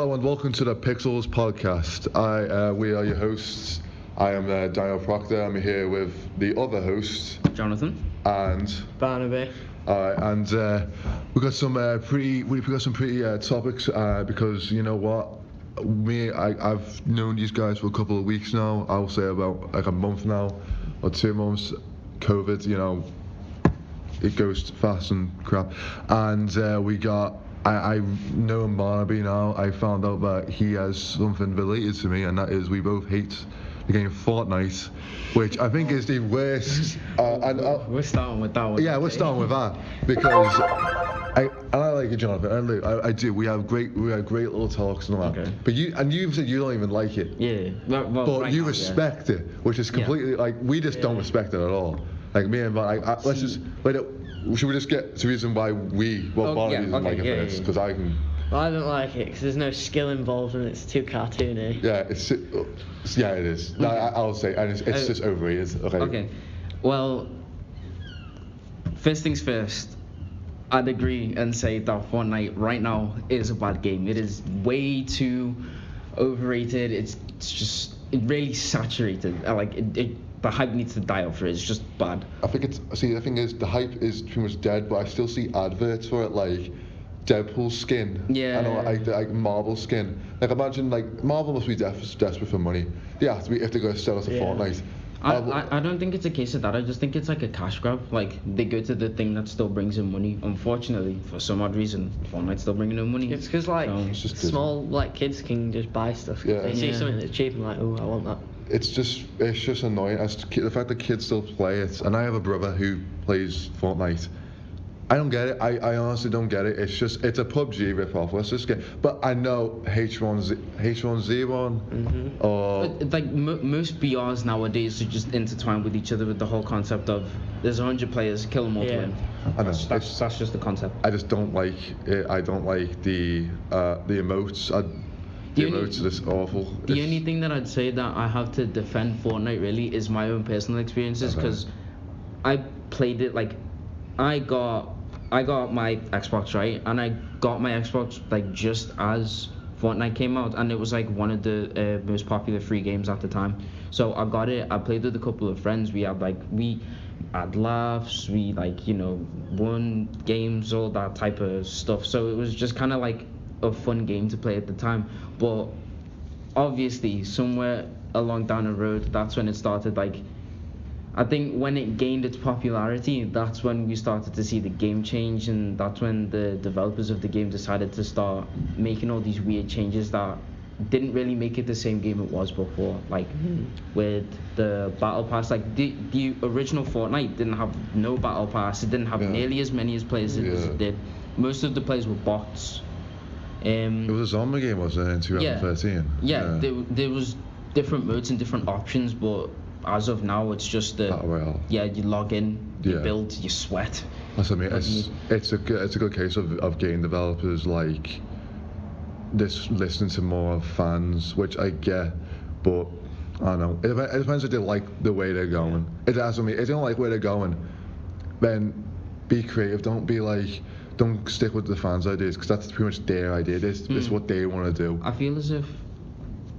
Hello and welcome to the Pixels podcast. We are your hosts. I am Daniel Proctor. I'm here with the other host, Jonathan and Barnaby. And we've got some pretty topics because you know what, I've known these guys for a couple of weeks now. I'll say about like a month now or 2 months. COVID, you know, it goes fast and crap, and we got. I know Barnaby now. I found out that he has something related to me, and that is we both hate the game Fortnite, which I think is the worst. We're starting with that one. Yeah, we're starting with that because I like it, Jonathan. I do. We have great little talks and all that. Okay. But you said you don't even like it. Yeah. Well, but right you now, respect it, which is completely like we just don't respect it at all. Like me and Barnaby, let's just wait. Should we just get to the reason why Barnaby doesn't like it first? Because I can. Well, I don't like it because there's no skill involved and it's too cartoony. Yeah, it is. Okay. I'll say, and it's just overrated. Okay. Well, first things first. I'd agree and say that Fortnite right now is a bad game. It is way too overrated. It's really saturated. The hype needs to die off for it. It's just bad. I think the thing is the hype is pretty much dead, but I still see adverts for it, like Deadpool skin. Yeah. And like Marvel skin. Like imagine like Marvel must be desperate for money. They have to be if they're going to sell us a Fortnite. I don't think it's a case of that. I just think it's like a cash grab. Like they go to the thing that still brings in money. Unfortunately, for some odd reason, Fortnite's still bringing in money. It's because small kids can just buy stuff. Yeah. They see something that's cheap and like, oh, I want that. It's just annoying. The fact that kids still play it, and I have a brother who plays Fortnite. I don't get it. I honestly don't get it. It's a PUBG ripoff. Let's just but I know H1Z1 or but, like most BRs nowadays are just intertwined with each other with the whole concept of there's 100 players, kill them all to win. I know. That's just the concept. I just don't like it. I don't like the emotes. The emotes are just awful. The only thing that I'd say that I have to defend Fortnite really is my own personal experiences because I played it like I got my Xbox, right, and I got my Xbox like just as Fortnite came out, and it was like one of the most popular free games at the time. So I got it. I played with a couple of friends. We had laughs. We won games, all that type of stuff. So it was just kind of like a fun game to play at the time. But obviously, somewhere along down the road, that's when it started I think when it gained its popularity, that's when we started to see the game change, and that's when the developers of the game decided to start making all these weird changes that didn't really make it the same game it was before. With the battle pass, the original Fortnite didn't have no battle pass. It didn't have nearly as many players as it did. Most of the players were bots. It was a zombie game, wasn't it, in 2013? Yeah. There was different modes and different options, but as of now, it's just you log in, you build, you sweat. That's what I mean. It's a good case of game developers this listening to more fans, which I get, but I don't know. It depends if they like the way they're going. If they don't like where they're going, then be creative. Don't stick with the fans' ideas, because that's pretty much their idea. This is what they want to do. I feel as if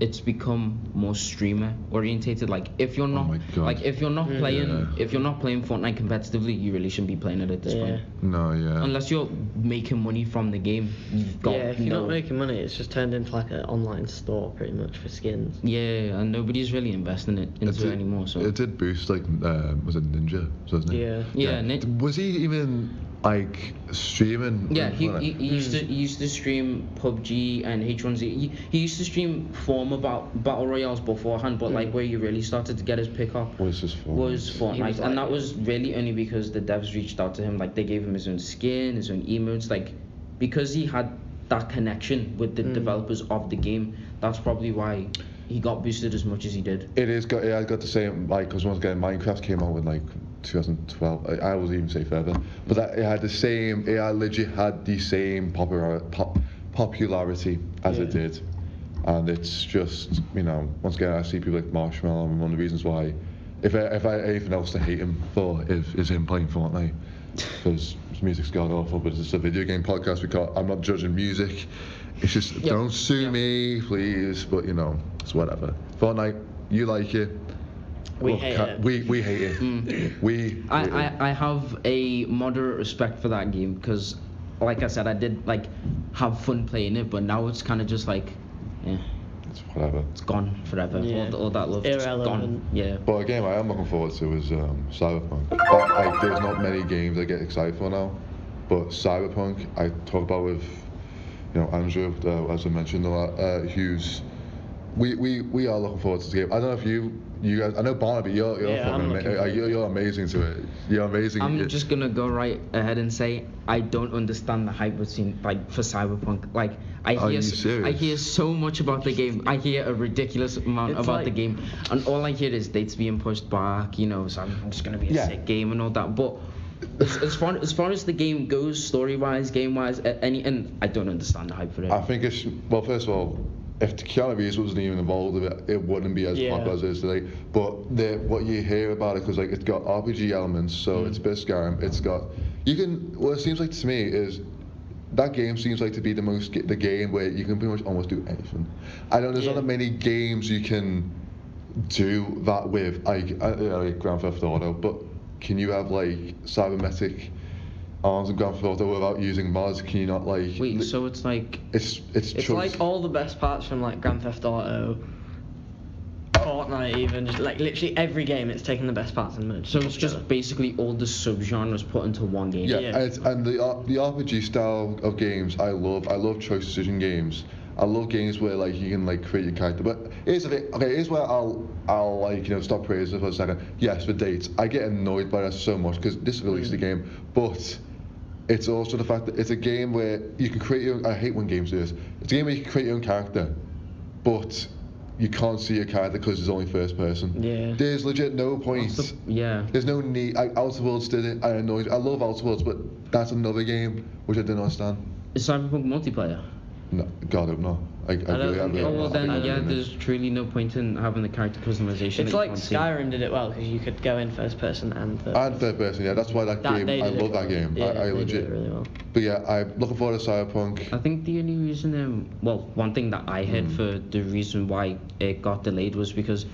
it's become more streamer orientated. If you're not if you're not playing Fortnite competitively, you really shouldn't be playing it at this point. No, unless you're making money from the game, you've got if you're not making money, it's just turned into like an online store pretty much for skins. And nobody's really investing into it anymore. So it did boost was it Ninja, wasn't it? Was he even streaming? Yeah, he used to stream PUBG and H1Z. He used to stream former battle royales beforehand, but where he really started to get his pickup was Fortnite, and that was really only because the devs reached out to him. They gave him his own skin, his own emotes, because he had that connection with the developers of the game. That's probably why he got boosted as much as he did. It got the same, because once again Minecraft came out in 2012. I would even say further, but it legit had the same popularity as it did, and it's just once again I see people like Marshmallow, and one of the reasons why if I had anything else to hate him for is him playing Fortnite, because music's god awful, but it's just a video game podcast. I'm not judging music. It's just don't sue me, please. But it's whatever. Fortnite, you like it. We hate it. We hate it. I have a moderate respect for that game because, like I said, I did have fun playing it, but now it's kind of just it's whatever. It's gone forever. Yeah. All that love is gone. Yeah. But a game I am looking forward to is Cyberpunk. There's not many games I get excited for now, but Cyberpunk I talk about with Andrew, as I mentioned a lot. Hughes. We are looking forward to the game. I don't know if you guys. I know Barnaby, you're amazing to it. You're amazing. I'm just gonna go right ahead and say I don't understand the hype between for Cyberpunk. I hear so much about the game. I hear a ridiculous amount about the game, and all I hear is dates being pushed back. So I'm just gonna be a sick game and all that. But as far as the game goes, story-wise, game-wise, and I don't understand the hype for it. I think it's first of all, if Keanu Reeves wasn't even involved with it, it wouldn't be as popular as it is today. But what you hear about it, because it's got RPG elements, so it's a bit Skyrim. It's got what it seems like to me is that game seems like to be the game where you can pretty much almost do anything. I know there's not that many games you can do that with, like Grand Theft Auto, but can you have cybernetic arms and Grand Theft Auto without using mods? Can you not Wait, so it's like it's like all the best parts from Grand Theft Auto, Fortnite, even just literally every game. It's taking the best parts and merged. So it's just basically all the subgenres put into one game. Yeah. And the RPG style of games I love. I love choice decision games. I love games where you can create your character. But here's the thing. Okay, here's where I'll stop praising for a second. Yes, for dates, I get annoyed by that so much because this released the game, but it's also the fact that it's a game where you can create your own. I hate when games do this. It's a game where you can create your own character, but you can't see your character because it's only first person. Yeah. There's legit no point. There's no need. Outer Worlds did it. I love Outer Worlds, but that's another game which I didn't understand. Is Cyberpunk multiplayer? No, God, I don't know. There's truly no point in having the character customization. It's like Skyrim did it well because you could go in first person and third person. Yeah, that's why that game. I love that game. Yeah, I legit. did it really well. But yeah, I'm looking forward to Cyberpunk. I think the only reason, one thing that I heard for the reason why it got delayed was because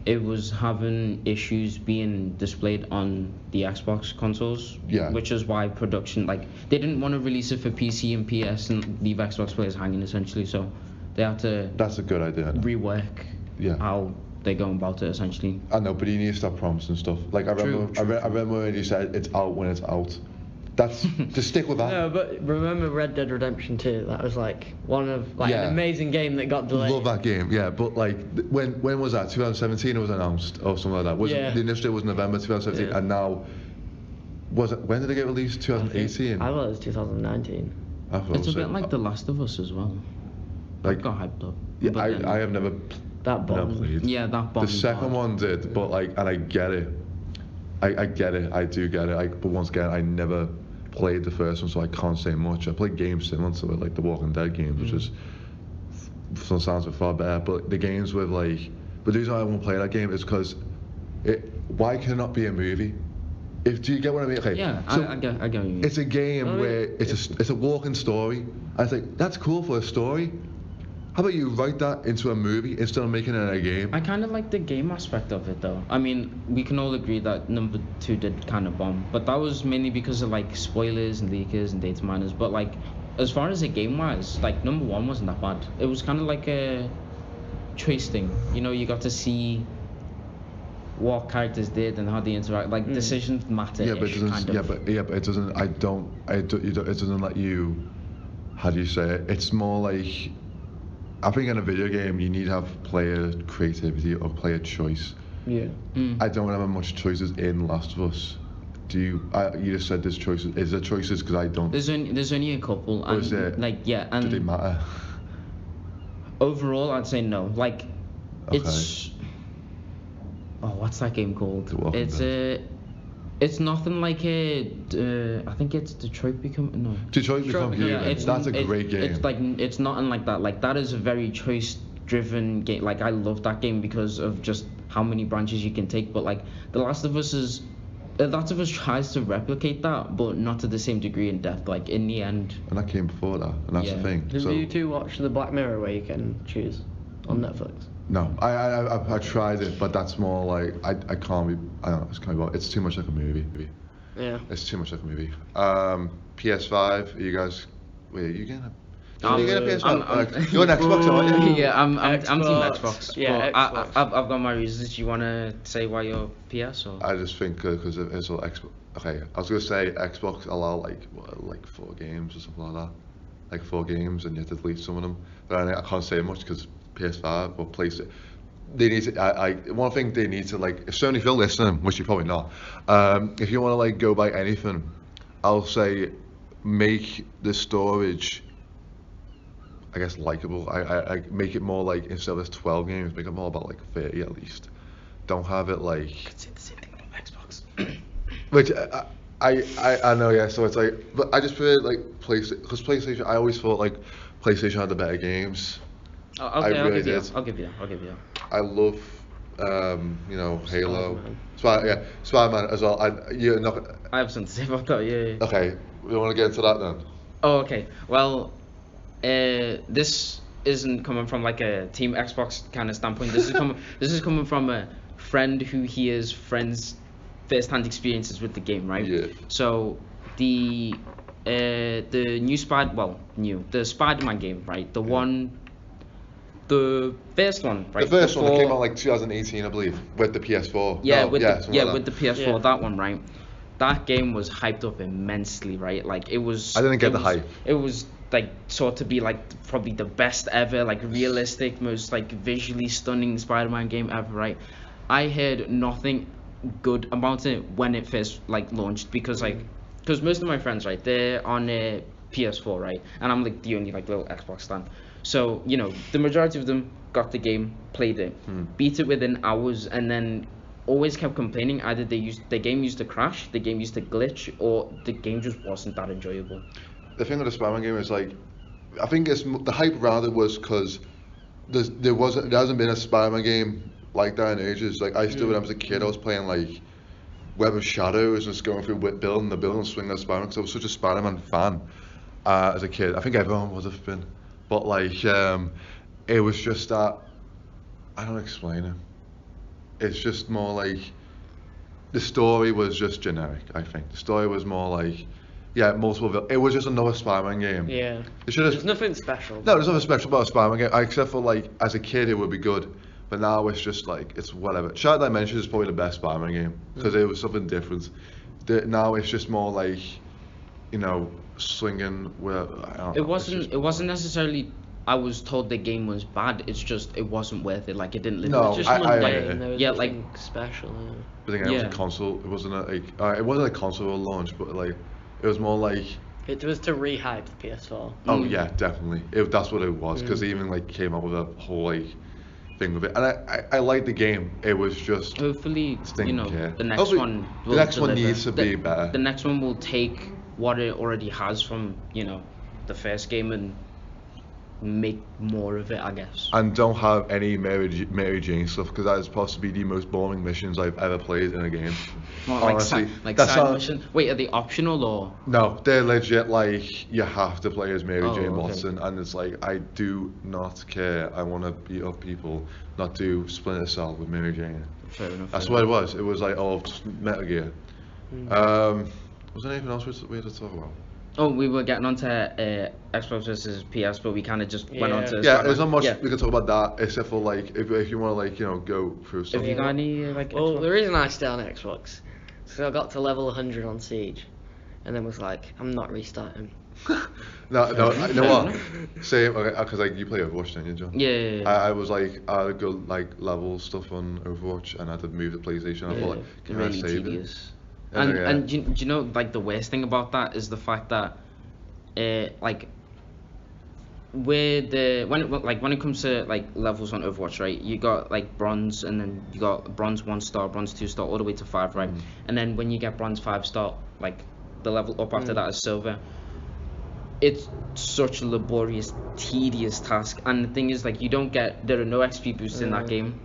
it was having issues being displayed on the Xbox consoles. Yeah. Which is why production, they didn't want to release it for PC and PS and leave Xbox players hanging essentially, so they had to. That's a good idea. Rework. How they're going about it essentially. I know, but you need to stop promising stuff. I remember when you said it's out when it's out. That's to stick with that. No, but remember Red Dead Redemption 2? That was one of an amazing game that got delayed. Love that game, yeah. But when was that? 2017 it was announced or something like that. The initiative was November 2017, and now when did it get released? 2018. I thought it was 2019. It's a bit like The Last of Us as well. I got hyped up. Yeah, I have never. That bomb. Yeah, that bomb. The second one did, but and I get it. I get it. I do get it. But once again, I never played the first one, so I can't say much. I played games similar to it, like the Walking Dead games, which is sounds far better. But the games with but the reason I won't play that game is because why can it not be a movie? Do you get what I mean? Okay. Yeah, so I get what you mean. It's a game where it's a walking story. I think that's cool for a story. How about you write that into a movie instead of making it a game? I kind of like the game aspect of it though. I mean, we can all agree that number 2 did kind of bomb, but that was mainly because of spoilers and leakers and data miners. But as far as the game wise, number 1 wasn't that bad. It was kind of like a choice thing. You got to see what characters did and how they interact. Decisions matter. Yeah, but it doesn't. But it doesn't. It doesn't let you. How do you say it? It's more like. I think in a video game you need to have player creativity or player choice. Yeah. I don't have much choices in Last of Us. Do you? You just said there's choices. Is there choices? Because I don't. There's only a couple. And is there? And do they matter? Overall, I'd say no. It's. Oh, what's that game called? It's nothing like I think it's Detroit Become Human. That's a great game. It's nothing like that. That is a very choice-driven game. I love that game because of just how many branches you can take. But The Last of Us is Last of Us tries to replicate that, but not to the same degree in depth. Like in the end, And that came before that, and that's the Yeah. thing. Did So you two watch the Black Mirror where you can choose on Netflix? no, I tried it, but that's more like I can't be. I don't know. It's kind of it's too much like a movie. Yeah. It's too much like a movie. PS5. Are you guys? Wait, are you getting a? I'm- you get a PS5? I'm- You're an Xbox, aren't you? yeah, I'm Team Xbox. Xbox. Yeah, but Xbox. I've got my reasons. Do you wanna say why you're PS or? I just think because it's all Xbox. Okay, I was gonna say Xbox allow like 4 games or something like that, like 4 games, and you have to delete some of them. But I can't say much because PS5 or PlayStation. They need to. One thing they need to like. If Sony, if you're listening, which you're probably not, if you want to like go by anything, I'll say make the storage, I guess, likable. I make it more like, instead of 12 games, make it more about like 30 at least. Don't have it like. I could say the same thing about Xbox. Which I know, yeah. So it's like, but I just prefer like PlayStation, because PlayStation. I always thought like PlayStation had the better games. Okay, I really I'll give you. did. I'll give you. I'll give you. I love, Halo, Spider-Man. Spider-Man as well. You're not I have something to say about that. Yeah. okay. We want to get into that then. Oh, okay. Well, this isn't coming from like a Team Xbox kind of standpoint. This is coming from a friend who hears friends' first-hand experiences with the game, right? Yeah. So the new the Spider-Man game, right? The first one, right? The first one that before- came out like 2018, I believe, with the PS4. Yeah, No, with something like with the that. PS4, Yeah. that one, right? That game was hyped up immensely, right? Like it was. I didn't get it the was- hype. It was like sought to be like probably the best ever, like realistic, most like visually stunning Spider-Man game ever, right? I heard nothing good about it when it first like launched because most of my friends, right, they're on a PS4, right, and I'm like the only like little Xbox stan. So the majority of them got the game, played it, beat it within hours, and then always kept complaining either the game used to crash, the game used to glitch, or the game just wasn't that enjoyable. The thing with the Spider-Man game is like, I think the hype around it was because there hasn't been a Spider-Man game like that in ages. Like I still, when I was a kid, I was playing like Web of Shadows, just going through building the building, swinging as Spider-Man, because I was such a Spider-Man fan as a kid. I think everyone would have been, but like it was just that, I don't explain it. It's just more like the story was just generic. I think the story was more like, yeah, it was just another Spider-Man game. Yeah. It should have. There's nothing special. No, there's nothing special about a Spider-Man game, except for like as a kid it would be good, but now it's just like it's whatever. Shattered Dimensions is probably the best Spider-Man game because it was something different. Now it's just more like, swinging. Where I don't know, It wasn't necessarily. I was told the game was bad. It's just it wasn't worth it. Like it didn't live. No, up to Just I- mundane. There was yeah, nothing special. But then it was Yeah. a console. It wasn't it wasn't a console launch, but like it was more like. It was to rehype the PS4. Oh yeah, definitely. That's what it was, because they even like came up with a whole like thing with it, and I liked the game. It was just. Hopefully, Didn't care. the next Hopefully, one the will next one deliver. needs to be better. The next one will take what it already has from, the first game and make more of it, I guess. And don't have any Mary Jane stuff, because that is possibly the most boring missions I've ever played in a game. Well, Honestly, like that's side not- mission. Wait, are they optional or? No, they're legit like you have to play as Mary Oh, Jane okay. Watson, and it's like I do not care. I want to beat up people, not do Splinter Cell with Mary Jane. Fair enough. That's fair what it enough. was. It was like just Metal Gear. Was there anything else we had to talk about? Oh, we were getting onto Xbox versus PS, but we kind of just went on to. Yeah, Spider-Man. there's not much Yeah. we can talk about that, except for like if you want to like go through Have stuff. you got any like? Well, Xbox? the reason I stay on Xbox, so I got to level 100 on Siege, and then was like, I'm not restarting. No, you know Fair what? enough. Same, because like you play Overwatch, don't you, John? Yeah. I was like, I had good like level stuff on Overwatch, and I had to move the PlayStation. I thought, like, can I really save tedious. it? And do you know, like the worst thing about that is the fact that, like, when it comes to like levels on Overwatch, right? You got like bronze, and then you got bronze 1 star, bronze 2 star, all the way to 5, right? And then when you get bronze 5 star, like the level up after that is silver. It's such a laborious, tedious task, and the thing is, like, there are no XP boosts in that game.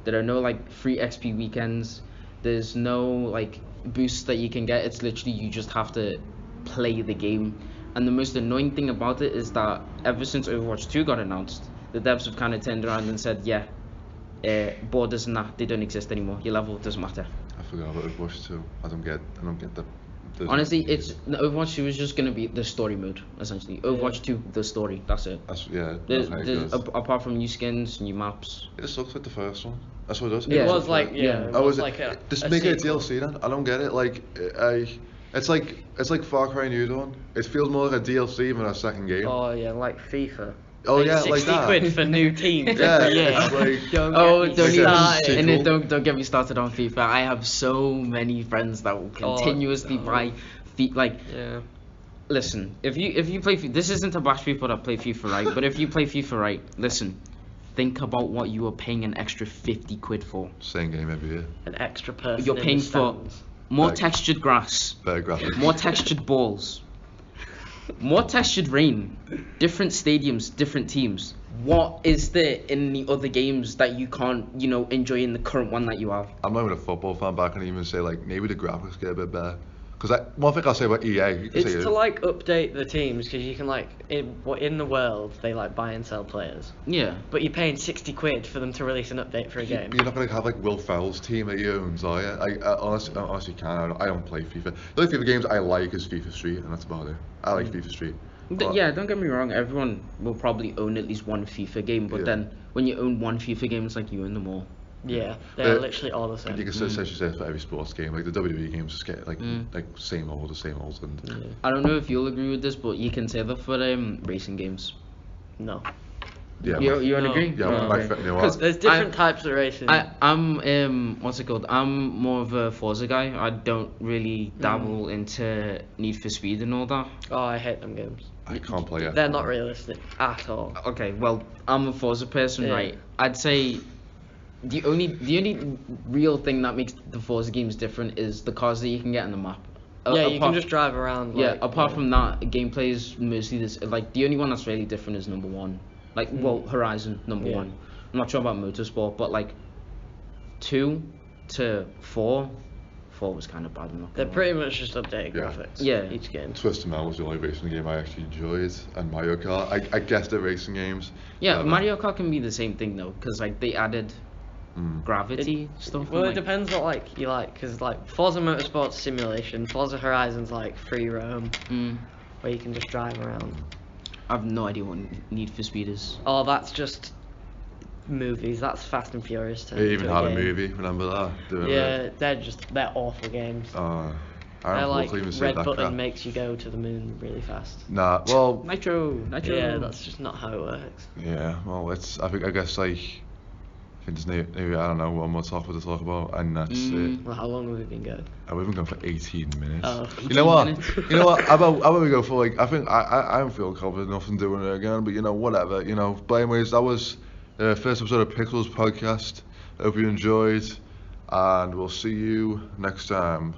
There are no like free XP weekends. There's no like boosts that you can get. It's literally you just have to play the game. And the most annoying thing about it is that ever since Overwatch 2 got announced, the devs have kind of turned around and said, yeah, borders and that, they don't exist anymore. Your level doesn't matter. I forgot about Overwatch 2. I don't get the Honestly, the Overwatch 2 is just gonna be the story mode, essentially. Overwatch 2, the story. That's it. Apart from new skins, new maps. It just looks like the first one. That's what it does. It was like just make it a DLC then. I don't get it. Like it's like Far Cry New Dawn. It feels more like a DLC than a second game. Oh yeah, like FIFA. Oh yeah, 60 like that. quid for new teams Yeah, every year. it's like- Don't get me started on FIFA. I have so many friends that will continuously buy Yeah. Listen, if you play FIFA, this isn't to bash people that play FIFA, right? But if you play FIFA, right, listen, think about what you are paying an extra 50 quid for. Same game every year. An extra person. You're in paying the for stands. more textured grass, Better graphics. more textured balls, more textured rain, different stadiums, different teams. What is there in the other games that you can't, enjoy in the current one that you have? I'm not even a football fan, but I can even say like maybe the graphics get a bit better. Because one thing I'll say about EA, It's to like update the teams because you can like in the world they like buy and sell players, Yeah. but you're paying 60 quid for them to release an update for a game. You're not gonna have like Will Ferrell's team that he owns, are you? I honestly can't. I don't play FIFA. The only FIFA games I like is FIFA Street, and that's about it. I like FIFA Street. Yeah, don't get me wrong, everyone will probably own at least one FIFA game, but Yeah. then when you own one FIFA game, it's like you own them all. Yeah, they're Uh, literally all the same. And you can essentially say it's for every sports game. Like the WWE games just get like same old, and I don't know if you'll agree with this, but you can say that for racing games. No, yeah. You don't No. agree? Yeah, Oh, my okay. friend, you know 'Cause what? there's different types of racing. I'm what's it called? I'm more of a Forza guy. I don't really dabble into Need for Speed and all that. Oh, I hate them games. I can't play it. They're not realistic at all. Okay, well, I'm a Forza person, Yeah. right? I'd say the only real thing that makes the Forza games different is the cars that you can get on the map. Yeah, you can just drive around. Yeah, like, apart from that, gameplay is mostly this. Like the only one that's really different is number one. Like, well, Horizon number Yeah. one. I'm not sure about Motorsport, but like 2 to 4 was kind of bad. I'm not They're gonna lie. pretty much just updated Yeah. graphics. Yeah. Each game. Twisted Metal was the only racing game I actually enjoyed, and Mario Kart. I guess they're racing games. Yeah, but, Mario Kart can be the same thing though, because like they added Mm. gravity stuff. Well, and, it depends what like you like, because like Forza Motorsport's simulation, Forza Horizon's like free roam, where you can just drive around. I have no idea what Need for Speed is. Oh, that's just movies. That's Fast and Furious. turned They even into had a game. movie. Remember that? Doing Yeah, they're awful games. I They're don't like even say red that button crap. makes you go to the moon really fast. Nah, well, Nitro. Yeah, that's just not how it works. yeah, well, I guess like, I think there's maybe, I don't know, one more topic to talk about, and that's it. Well, how long have we been going? We've been going for 18 minutes. Oh. You know what? 18 minutes? You know what? How about we go for like, I think I don't feel confident enough in doing it again, but whatever, But anyways, that was the first episode of Pickles Podcast. I hope you enjoyed, and we'll see you next time.